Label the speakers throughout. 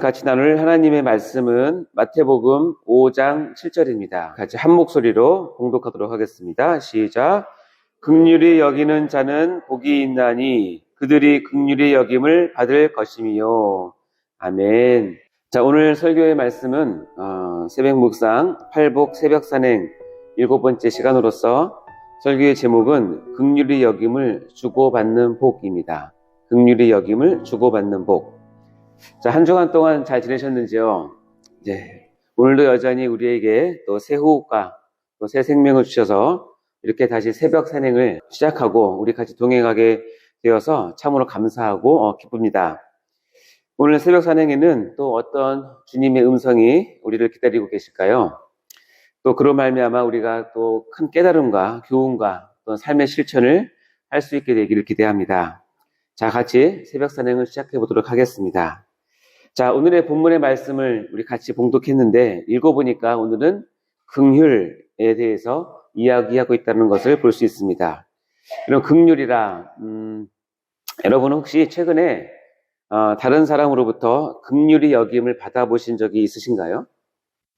Speaker 1: 오늘 같이 나눌 하나님의 말씀은 마태복음 5장 7절입니다. 같이 한 목소리로 봉독하도록 하겠습니다. 시작. 긍휼히 여기는 자는 복이 있나니 그들이 긍휼히 여김을 받을 것이미요. 아멘. 자, 오늘 설교의 말씀은 새벽 묵상, 팔복 새벽 산행 7번째 시간으로서 설교의 제목은 긍휼히 여김을 주고받는 복입니다. 긍휼히 여김을 주고받는 복. 자, 한 주간 동안 잘 지내셨는지요? 오늘도 여전히 우리에게 또 새 호흡과 또 새 생명을 주셔서 이렇게 다시 새벽 산행을 시작하고 우리 같이 동행하게 되어서 참으로 감사하고 기쁩니다. 오늘 새벽 산행에는 또 어떤 주님의 음성이 우리를 기다리고 계실까요? 또 그로 말미암아 우리가 또 큰 깨달음과 교훈과 또 삶의 실천을 할 수 있게 되기를 기대합니다. 자, 같이 새벽 산행을 시작해 보도록 하겠습니다. 자, 오늘의 본문의 말씀을 우리 같이 봉독했는데 읽어보니까 오늘은 긍휼에 대해서 이야기하고 있다는 것을 볼 수 있습니다. 그럼 긍휼이라 여러분 혹시 최근에 다른 사람으로부터 긍휼히 여김을 받아보신 적이 있으신가요?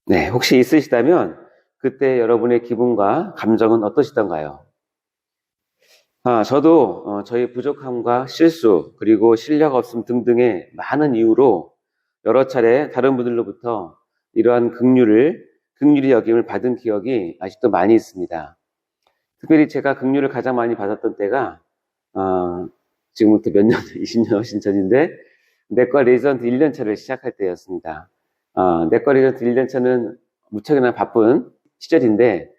Speaker 1: 네, 혹시 있으시다면 그때 여러분의 기분과 감정은 어떠시던가요? 저도 저희 부족함과 실수 그리고 실력 없음 등등의 많은 이유로 여러 차례 다른 분들로부터 이러한 긍휼히 여김을 받은 기억이 아직도 많이 있습니다. 특별히 제가 긍휼을 가장 많이 받았던 때가 지금부터 몇 년, 20년 훨씬 전인데 내과 레지던트 1년차를 시작할 때였습니다. 내과 레지던트 1년차는 무척이나 바쁜 시절인데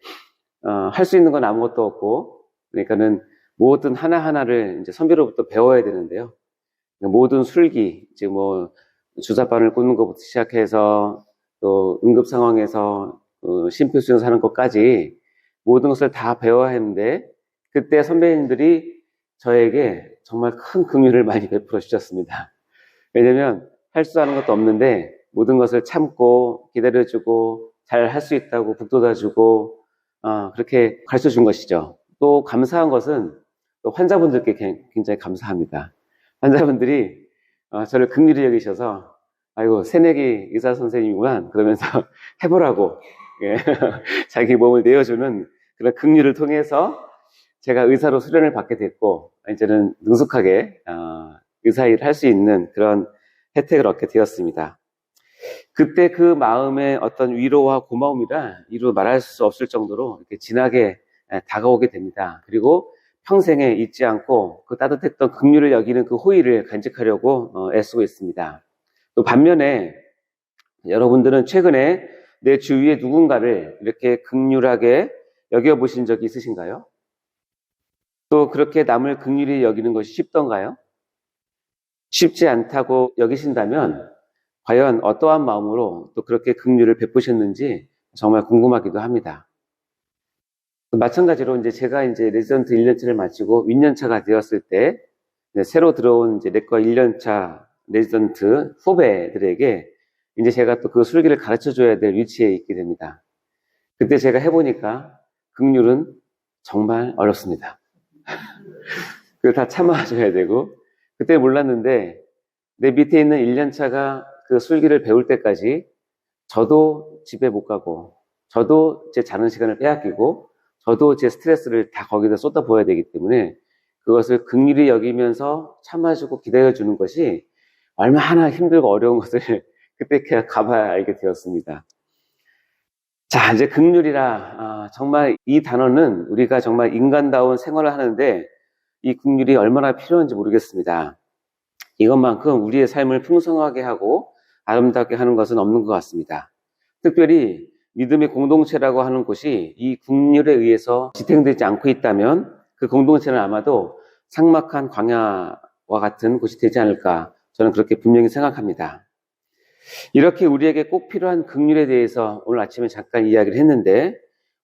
Speaker 1: 할 수 있는 건 아무것도 없고 그러니까는 모든 하나하나를 이제 선배로부터 배워야 되는데요. 모든 술기, 즉 주사바늘 꽂는 것부터 시작해서 또 응급 상황에서 심폐소생하는 것까지 모든 것을 다 배워야 했는데 그때 선배님들이 저에게 정말 큰 긍휼을 많이 베풀어 주셨습니다. 왜냐면 할 수 하는 것도 없는데 모든 것을 참고 기다려주고 잘 할 수 있다고 북돋아주고 그렇게 가르쳐 준 것이죠. 또 감사한 것은 또 환자분들께 굉장히 감사합니다. 환자분들이 저를 긍휼히 여기셔서 아이고 새내기 의사 선생님이구만 그러면서 해보라고 자기 몸을 내어주는 그런 긍휼을 통해서 제가 의사로 수련을 받게 됐고 이제는 능숙하게 의사 일을 할 수 있는 그런 혜택을 얻게 되었습니다. 그때 그 마음의 어떤 위로와 고마움이라 이루 말할 수 없을 정도로 이렇게 진하게 다가오게 됩니다. 그리고 평생에 잊지 않고 그 따뜻했던 긍휼을 여기는 그 호의를 간직하려고 애쓰고 있습니다. 또 반면에 여러분들은 최근에 내 주위에 누군가를 이렇게 긍휼하게 여겨보신 적이 있으신가요? 또 그렇게 남을 긍휼히 여기는 것이 쉽던가요? 쉽지 않다고 여기신다면 과연 어떠한 마음으로 또 그렇게 긍휼을 베푸셨는지 정말 궁금하기도 합니다. 마찬가지로 제가 레지던트 1년차를 마치고 윗년차가 되었을 때 새로 들어온 내과 1년차 레지던트 후배들에게 제가 또 그 술기를 가르쳐 줘야 될 위치에 있게 됩니다. 그때 제가 해보니까 긍휼은 정말 어렵습니다. 그걸 다 참아줘야 되고 그때 몰랐는데 내 밑에 있는 1년차가 그 술기를 배울 때까지 저도 집에 못 가고 저도 제 자는 시간을 빼앗기고 저도 제 스트레스를 다 거기다 쏟아부어야 되기 때문에 그것을 긍휼히 여기면서 참아주고 기다려주는 것이 얼마나 힘들고 어려운 것을 그때 가봐야 알게 되었습니다. 자, 이제 긍휼이라 정말 이 단어는 우리가 정말 인간다운 생활을 하는데 이 긍휼이 얼마나 필요한지 모르겠습니다. 이것만큼 우리의 삶을 풍성하게 하고 아름답게 하는 것은 없는 것 같습니다. 특별히 믿음의 공동체라고 하는 곳이 이 긍휼에 의해서 지탱되지 않고 있다면 그 공동체는 아마도 삭막한 광야와 같은 곳이 되지 않을까 저는 그렇게 분명히 생각합니다. 이렇게 우리에게 꼭 필요한 긍휼에 대해서 오늘 아침에 잠깐 이야기를 했는데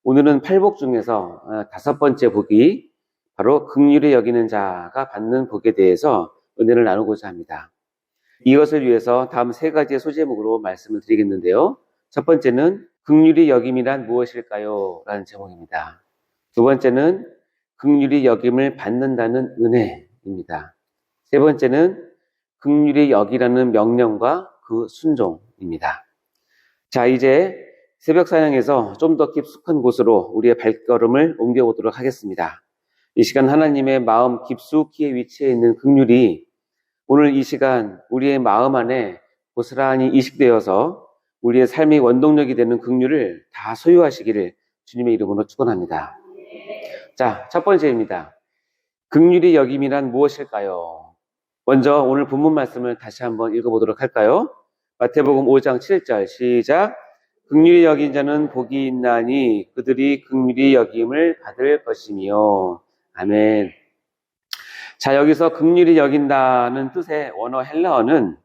Speaker 1: 오늘은 팔복 중에서 5번째 복이 바로 긍휼히 여기는 자가 받는 복에 대해서 은혜를 나누고자 합니다. 이것을 위해서 다음 3가지의 소제목으로 말씀을 드리겠는데요. 첫 번째는 긍휼히 여김이란 무엇일까요? 라는 제목입니다. 두 번째는 긍휼히 여김을 받는다는 은혜입니다. 세 번째는 긍휼히 여기라는 명령과 그 순종입니다. 자, 이제 새벽 사냥에서 좀 더 깊숙한 곳으로 우리의 발걸음을 옮겨보도록 하겠습니다. 이 시간 하나님의 마음 깊숙이 위치해 있는 긍휼이 오늘 이 시간 우리의 마음 안에 고스란히 이식되어서 우리의 삶의 원동력이 되는 긍휼을 다 소유하시기를 주님의 이름으로 축원합니다. 자, 첫 번째입니다. 긍휼이 여김이란 무엇일까요? 먼저 오늘 본문 말씀을 다시 한번 읽어보도록 할까요? 마태복음 5장 7절 시작. 긍휼히 여긴 자는 복이 있나니 그들이 긍휼히 여김을 받을 것이며. 아멘. 자, 여기서 긍휼히 여긴다는 뜻의 원어 헬라어는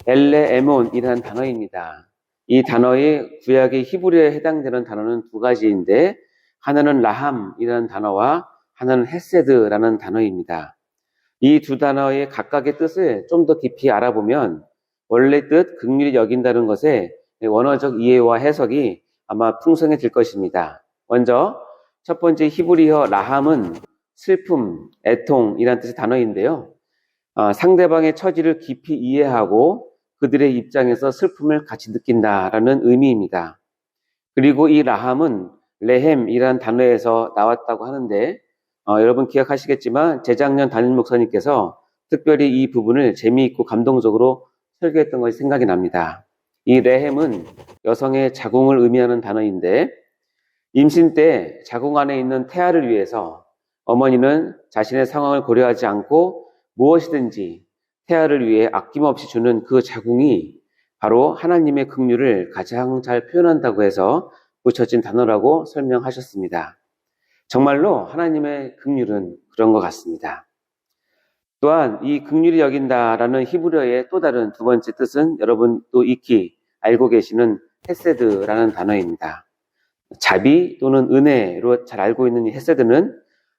Speaker 1: 엘레에몬이라는 단어입니다. 이 단어의 구약의 히브리어에 해당되는 단어는 두 가지인데 하나는 라함이라는 단어와 하나는 헤세드라는 단어입니다. 이 두 단어의 각각의 뜻을 좀 더 깊이 알아보면 원래 뜻 긍휼히 여긴다는 것의 원어적 이해와 해석이 아마 풍성해질 것입니다. 먼저 첫 번째 히브리어 라함은 슬픔, 애통이라는 뜻의 단어인데요. 상대방의 처지를 깊이 이해하고 그들의 입장에서 슬픔을 같이 느낀다라는 의미입니다. 그리고 이 라함은 레헴이라는 단어에서 나왔다고 하는데 여러분 기억하시겠지만 재작년 담임 목사님께서 특별히 이 부분을 재미있고 감동적으로 설교했던 것이 생각이 납니다. 이 레헴은 여성의 자궁을 의미하는 단어인데 임신 때 자궁 안에 있는 태아를 위해서 어머니는 자신의 상황을 고려하지 않고 무엇이든지 태아를 위해 아낌없이 주는 그 자궁이 바로 하나님의 긍휼을 가장 잘 표현한다고 해서 붙여진 단어라고 설명하셨습니다. 정말로 하나님의 긍휼은 그런 것 같습니다. 또한 이 긍휼히 여긴다라는 히브리어의 또 다른 두 번째 뜻은 여러분 또 익히 알고 계시는 헤세드라는 단어입니다. 자비 또는 은혜로 잘 알고 있는 이 헤세드는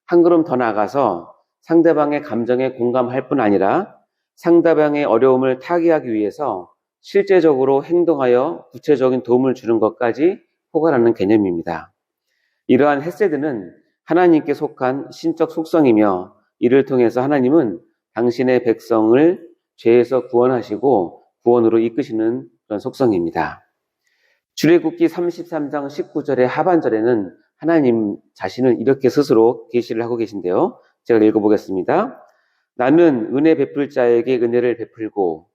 Speaker 1: 한 걸음 더 나아가서 상대방의 감정에 공감할 뿐 아니라 상대방의 어려움을 타개하기 위해서 실제적으로 행동하여 구체적인 도움을 주는 것까지 포괄하는 개념입니다. 이러한 헤세드는 하나님께 속한 신적 속성이며 이를 통해서 하나님은 당신의 백성을 죄에서 구원하시고 구원으로 이끄시는 그런 속성입니다. 출애굽기 33장 19절의 하반절에는 하나님 자신을 이렇게 스스로 계시를 하고 계신데요. 제가 읽어보겠습니다. 나는 은혜 베풀 자에게 은혜를 베풀고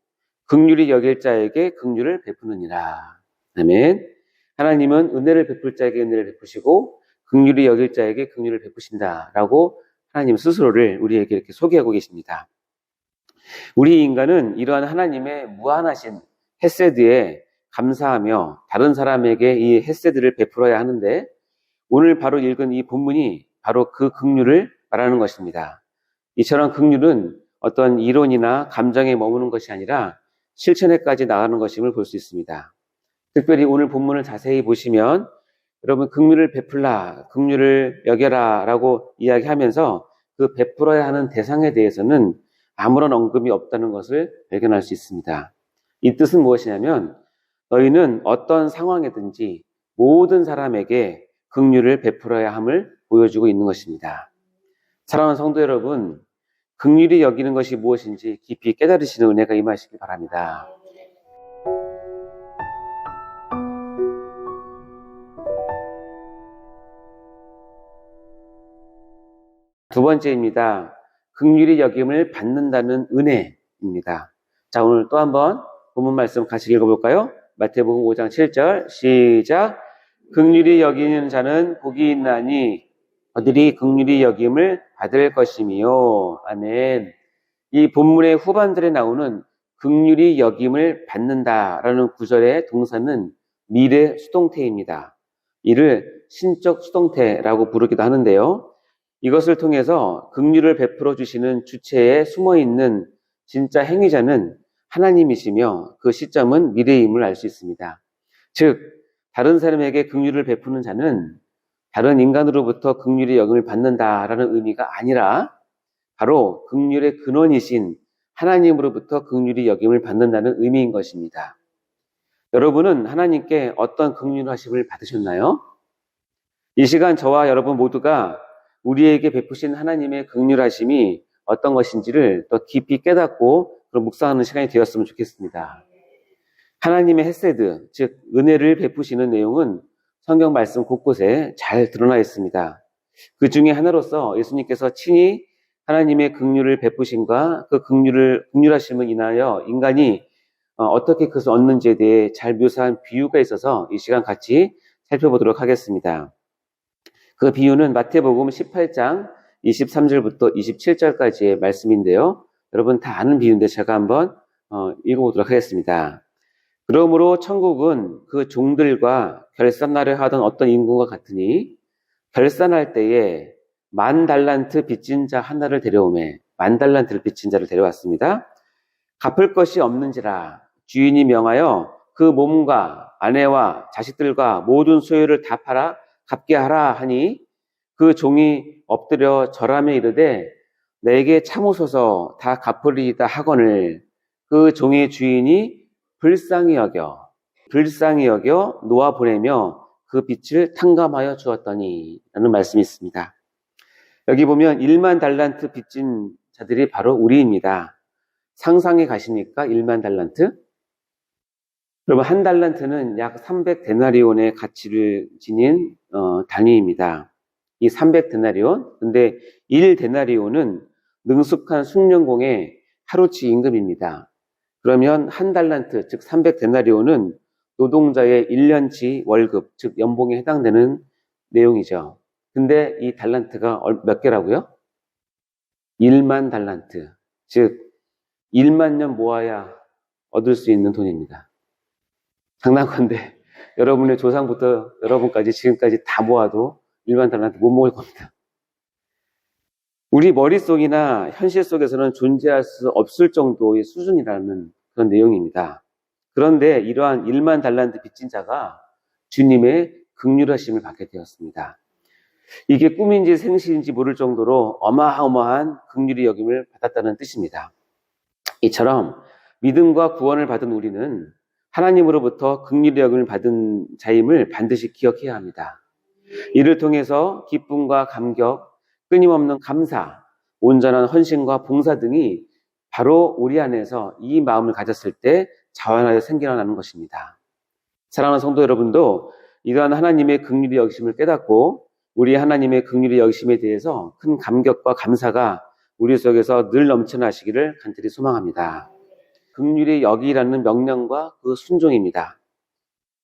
Speaker 1: 긍휼히 여길 자에게 긍휼을 베푸느니라. 아멘. 하나님은 은혜를 베풀 자에게 은혜를 베푸시고 긍휼히 여길 자에게 긍휼을 베푸신다라고 하나님 스스로를 우리에게 이렇게 소개하고 계십니다. 우리 인간은 이러한 하나님의 무한하신 헤세드에 감사하며 다른 사람에게 이 헤세드를 베풀어야 하는데 오늘 바로 읽은 이 본문이 바로 그 긍휼을 말하는 것입니다. 이처럼 긍휼은 어떤 이론이나 감정에 머무는 것이 아니라 실천에까지 나가는 것임을 볼 수 있습니다. 특별히 오늘 본문을 자세히 보시면 여러분 긍휼을 베풀라, 긍휼을 여겨라 라고 이야기하면서 그 베풀어야 하는 대상에 대해서는 아무런 언급이 없다는 것을 발견할 수 있습니다. 이 뜻은 무엇이냐면 너희는 어떤 상황이든지 모든 사람에게 긍휼을 베풀어야 함을 보여주고 있는 것입니다. 사랑하는 성도 여러분, 긍휼히 여기는 것이 무엇인지 깊이 깨달으시는 은혜가 임하시기 바랍니다. 두 번째입니다. 긍휼히 여김을 받는다는 은혜입니다. 자, 오늘 또 한번 본문 말씀 같이 읽어볼까요? 마태복음 5장 7절 시작. 긍휼히 여기는 자는 복이 있나니 그들이 긍휼히 여김을 받을 것이며. 아멘. 이 본문의 후반절에 나오는 긍휼히 여김을 받는다라는 구절의 동사는 미래 수동태입니다. 이를 신적 수동태라고 부르기도 하는데요. 이것을 통해서 긍휼을 베풀어 주시는 주체에 숨어있는 진짜 행위자는 하나님이시며 그 시점은 미래임을 알 수 있습니다. 즉 다른 사람에게 긍휼을 베푸는 자는 다른 인간으로부터 긍휼의 여김을 받는다라는 의미가 아니라 바로 긍휼의 근원이신 하나님으로부터 긍휼의 여김을 받는다는 의미인 것입니다. 여러분은 하나님께 어떤 긍휼하심을 받으셨나요? 이 시간 저와 여러분 모두가 우리에게 베푸신 하나님의 긍휼하심이 어떤 것인지를 더 깊이 깨닫고 묵상하는 시간이 되었으면 좋겠습니다. 하나님의 헤세드, 즉 은혜를 베푸시는 내용은 성경 말씀 곳곳에 잘 드러나 있습니다. 그 중에 하나로서 예수님께서 친히 하나님의 긍휼을 베푸심과 그 긍휼하심을 인하여 인간이 어떻게 그것을 얻는지에 대해 잘 묘사한 비유가 있어서 이 시간 같이 살펴보도록 하겠습니다. 그 비유는 마태복음 18장 23절부터 27절까지의 말씀인데요. 여러분 다 아는 비유인데 제가 한번 읽어보도록 하겠습니다. 그러므로 천국은 그 종들과 결산하려 하던 어떤 인구가 같으니 결산할 때에 10,000달란트 빚진 자 하나를 데려오매 10,000달란트를 빚진 자를 데려왔습니다. 갚을 것이 없는지라 주인이 명하여 그 몸과 아내와 자식들과 모든 소유를 다 팔아 갚게 하라 하니 그 종이 엎드려 절하며 이르되 내게 참으소서 다 갚으리이다 하거늘 그 종의 주인이 불쌍히 여겨 놓아 보내며 그 빚을 탕감하여 주었더니 라는 말씀이 있습니다. 여기 보면 10,000달란트 빚진 자들이 바로 우리입니다. 상상해 가십니까? 10,000달란트? 여러분 한 달란트는 약 300데나리온의 가치를 지닌 단위입니다. 이 300데나리온, 근데 1데나리온은 능숙한 숙련공의 하루치 임금입니다. 그러면 한 달란트, 즉 300데나리온은 노동자의 1년치 월급, 즉 연봉에 해당되는 내용이죠. 근데 이 달란트가 몇 개라고요? 10,000달란트, 즉 10,000년 모아야 얻을 수 있는 돈입니다. 장난건데 여러분의 조상부터 여러분까지 지금까지 다 모아도 10,000달란트 못 먹을 겁니다. 우리 머릿속이나 현실 속에서는 존재할 수 없을 정도의 수준이라는 그런 내용입니다. 그런데 이러한 10,000달란트 빚진 자가 주님의 긍휼하심을 받게 되었습니다. 이게 꿈인지 생시인지 모를 정도로 어마어마한 긍휼의 여김을 받았다는 뜻입니다. 이처럼 믿음과 구원을 받은 우리는 하나님으로부터 긍휼의 여김을 받은 자임을 반드시 기억해야 합니다. 이를 통해서 기쁨과 감격, 끊임없는 감사, 온전한 헌신과 봉사 등이 바로 우리 안에서 이 마음을 가졌을 때 자원하여 생겨나는 것입니다. 사랑하는 성도 여러분도 이러한 하나님의 긍휼의 여기심을 깨닫고 우리 하나님의 긍휼의 여기심에 대해서 큰 감격과 감사가 우리 속에서 늘 넘쳐나시기를 간절히 소망합니다. 긍휼의 여기라는 명령과 그 순종입니다.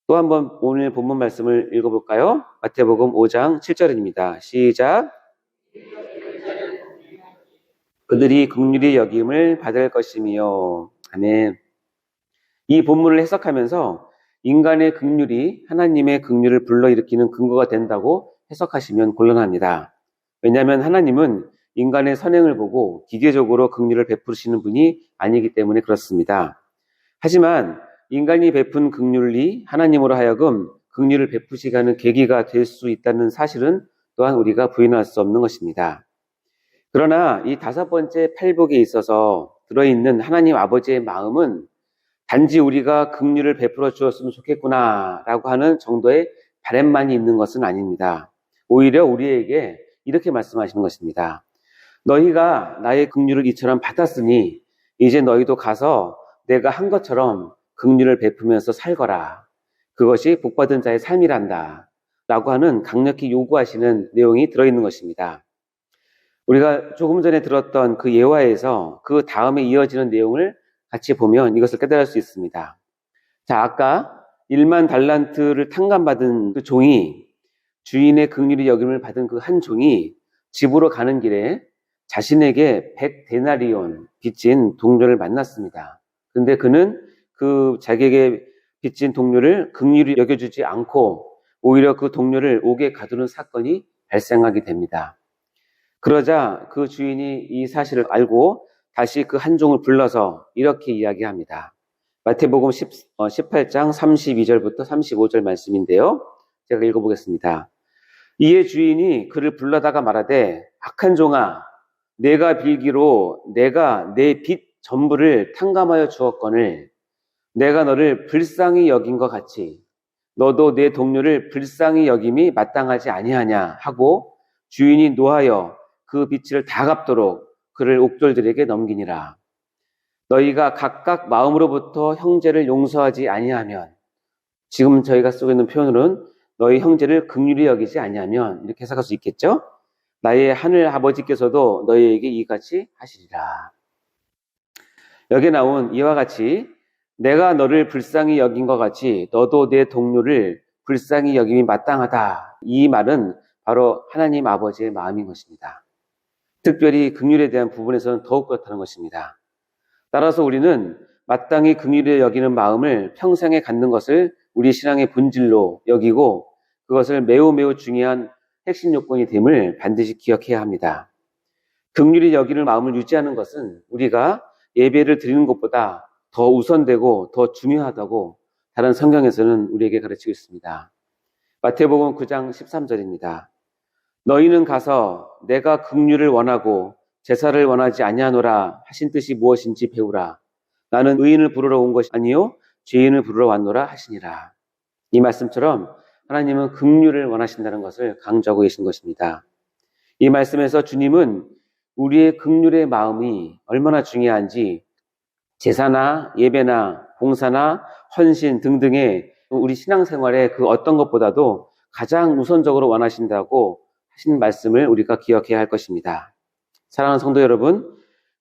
Speaker 1: 또 한번 오늘 본문 말씀을 읽어볼까요? 마태복음 5장 7절입니다. 시작. 그들이 긍휼의 여김을 받을 것이며 아멘. 이 본문을 해석하면서 인간의 긍휼이 하나님의 긍휼을 불러일으키는 근거가 된다고 해석하시면 곤란합니다. 왜냐하면 하나님은 인간의 선행을 보고 기계적으로 긍휼을 베푸시는 분이 아니기 때문에 그렇습니다. 하지만 인간이 베푼 긍휼이 하나님으로 하여금 긍휼을 베푸시게 하는 계기가 될 수 있다는 사실은 또한 우리가 부인할 수 없는 것입니다. 그러나 이 5번째 팔복에 있어서 들어있는 하나님 아버지의 마음은 단지 우리가 긍휼을 베풀어 주었으면 좋겠구나라고 하는 정도의 바람만이 있는 것은 아닙니다. 오히려 우리에게 이렇게 말씀하시는 것입니다. 너희가 나의 긍휼을 이처럼 받았으니 이제 너희도 가서 내가 한 것처럼 긍휼을 베푸면서 살거라. 그것이 복받은 자의 삶이란다. 라고 하는 강력히 요구하시는 내용이 들어있는 것입니다. 우리가 조금 전에 들었던 그 예화에서 그 다음에 이어지는 내용을 같이 보면 이것을 깨달을 수 있습니다. 자, 아까 10,000달란트를 탕감받은 그 종이 주인의 긍휼의 여김을 받은 그 한 종이 집으로 가는 길에 자신에게 100데나리온 빚진 동료를 만났습니다. 근데 그는 그 자기에게 빚진 동료를 긍휼히 여겨주지 않고 오히려 그 동료를 옥에 가두는 사건이 발생하게 됩니다. 그러자 그 주인이 이 사실을 알고 다시 그 한 종을 불러서 이렇게 이야기합니다. 마태복음 18장 32절부터 35절 말씀인데요. 제가 읽어보겠습니다. 이에 주인이 그를 불러다가 말하되 악한 종아 내가 빌기로 내가 내 빚 전부를 탕감하여 주었거늘 내가 너를 불쌍히 여긴 것 같이 너도 내 동료를 불쌍히 여김이 마땅하지 아니하냐 하고 주인이 노하여 그 빚을 다 갚도록 그를 옥졸들에게 넘기니라. 너희가 각각 마음으로부터 형제를 용서하지 아니하면, 지금 저희가 쓰고 있는 표현으로는 너희 형제를 긍휼히 여기지 아니하면 이렇게 해석할 수 있겠죠? 나의 하늘 아버지께서도 너희에게 이같이 하시리라. 여기에 나온 이와 같이 내가 너를 불쌍히 여긴 것 같이 너도 내 동료를 불쌍히 여김이 마땅하다. 이 말은 바로 하나님 아버지의 마음인 것입니다. 특별히 긍휼에 대한 부분에서는 더욱 그렇다는 것입니다. 따라서 우리는 마땅히 긍휼히 여기는 마음을 평생에 갖는 것을 우리 신앙의 본질로 여기고 그것을 매우 매우 중요한 핵심 요건이 됨을 반드시 기억해야 합니다. 긍휼히 여기는 마음을 유지하는 것은 우리가 예배를 드리는 것보다 더 우선되고 더 중요하다고 다른 성경에서는 우리에게 가르치고 있습니다. 마태복음 9장 13절입니다. 너희는 가서 내가 긍휼을 원하고 제사를 원하지 아니하노라 하신 뜻이 무엇인지 배우라. 나는 의인을 부르러 온 것이 아니요 죄인을 부르러 왔노라 하시니라. 이 말씀처럼 하나님은 긍휼을 원하신다는 것을 강조하고 계신 것입니다. 이 말씀에서 주님은 우리의 긍휼의 마음이 얼마나 중요한지 제사나 예배나 봉사나 헌신 등등의 우리 신앙생활의 그 어떤 것보다도 가장 우선적으로 원하신다고 하신 말씀을 우리가 기억해야 할 것입니다. 사랑하는 성도 여러분,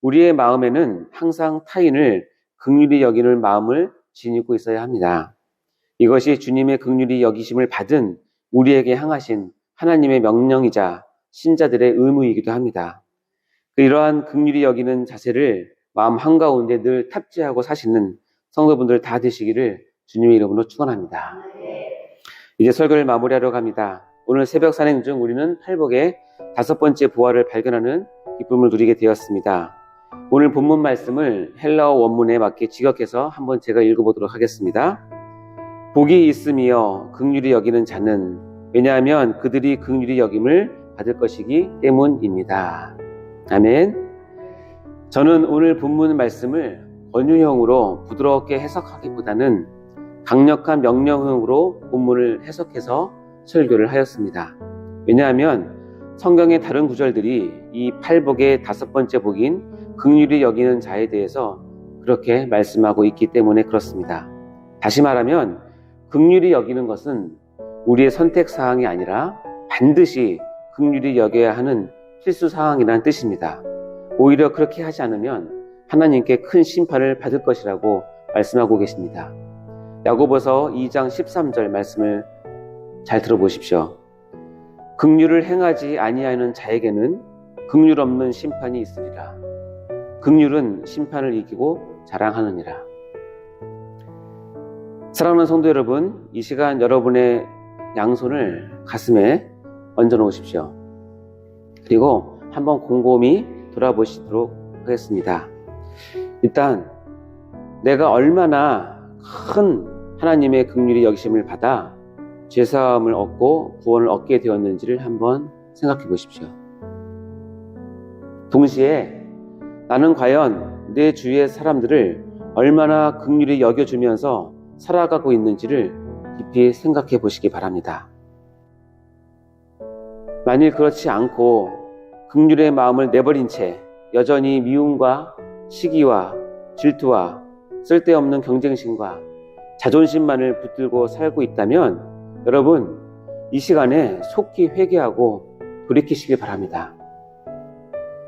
Speaker 1: 우리의 마음에는 항상 타인을 긍휼히 여기는 마음을 지니고 있어야 합니다. 이것이 주님의 긍휼히 여기심을 받은 우리에게 향하신 하나님의 명령이자 신자들의 의무이기도 합니다. 이러한 긍휼히 여기는 자세를 마음 한가운데 늘 탑재하고 사시는 성도분들 다 되시기를 주님의 이름으로 축원합니다. 이제 설교를 마무리하려고 합니다. 오늘 새벽 산행 중 우리는 팔복의 5번째 부활을 발견하는 기쁨을 누리게 되었습니다. 오늘 본문 말씀을 헬라어 원문에 맞게 직역해서 한번 제가 읽어보도록 하겠습니다. 복이 있으며 긍휼히 여기는 자는 왜냐하면 그들이 긍휼히 여김을 받을 것이기 때문입니다. 아멘. 저는 오늘 본문 말씀을 권유형으로 부드럽게 해석하기보다는 강력한 명령형으로 본문을 해석해서 설교를 하였습니다. 왜냐하면 성경의 다른 구절들이 이 팔복의 5번째 복인 긍휼히 여기는 자에 대해서 그렇게 말씀하고 있기 때문에 그렇습니다. 다시 말하면 긍휼히 여기는 것은 우리의 선택사항이 아니라 반드시 긍휼히 여겨야 하는 필수사항이라는 뜻입니다. 오히려 그렇게 하지 않으면 하나님께 큰 심판을 받을 것이라고 말씀하고 계십니다. 야고보서 2장 13절 말씀을 잘 들어보십시오. 긍휼을 행하지 아니하는 자에게는 긍휼 없는 심판이 있으리라. 긍휼은 심판을 이기고 자랑하느니라. 사랑하는 성도 여러분, 이 시간 여러분의 양손을 가슴에 얹어 놓으십시오. 그리고 한번 곰곰이 돌아보시도록 하겠습니다. 일단 내가 얼마나 큰 하나님의 긍휼히 여기심을 받아 죄사함을 얻고 구원을 얻게 되었는지를 한번 생각해 보십시오. 동시에 나는 과연 내 주위의 사람들을 얼마나 긍휼히 여겨주면서 살아가고 있는지를 깊이 생각해 보시기 바랍니다. 만일 그렇지 않고 긍휼의 마음을 내버린 채 여전히 미움과 시기와 질투와 쓸데없는 경쟁심과 자존심만을 붙들고 살고 있다면 여러분 이 시간에 속히 회개하고 돌이키시길 바랍니다.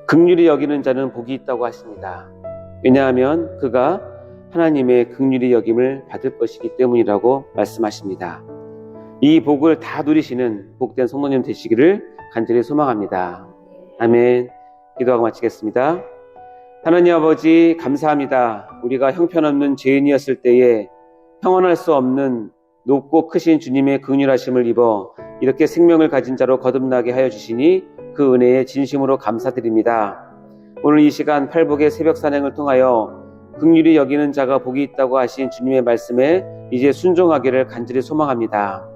Speaker 1: 긍휼히 여기는 자는 복이 있다고 하십니다. 왜냐하면 그가 하나님의 긍휼히 여김을 받을 것이기 때문이라고 말씀하십니다. 이 복을 다 누리시는 복된 성도님 되시기를 간절히 소망합니다. 아멘. 기도하고 마치겠습니다. 하나님 아버지 감사합니다. 우리가 형편없는 죄인이었을 때에 평안할 수 없는 높고 크신 주님의 긍휼하심을 입어 이렇게 생명을 가진 자로 거듭나게 하여 주시니 그 은혜에 진심으로 감사드립니다. 오늘 이 시간 팔복의 새벽 산행을 통하여 긍휼히 여기는 자가 복이 있다고 하신 주님의 말씀에 이제 순종하기를 간절히 소망합니다.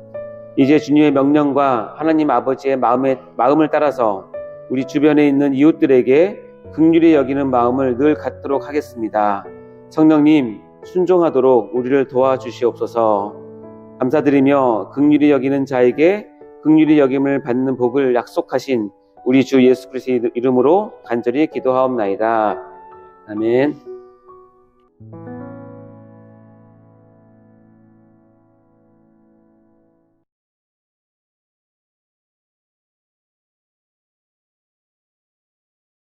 Speaker 1: 이제 주님의 명령과 하나님 아버지의 마음을 따라서 우리 주변에 있는 이웃들에게 긍휼히 여기는 마음을 늘 갖도록 하겠습니다. 성령님 순종하도록 우리를 도와주시옵소서. 감사드리며 긍휼히 여기는 자에게 긍휼히 여김을 받는 복을 약속하신 우리 주 예수 그리스도의 이름으로 간절히 기도하옵나이다. 아멘.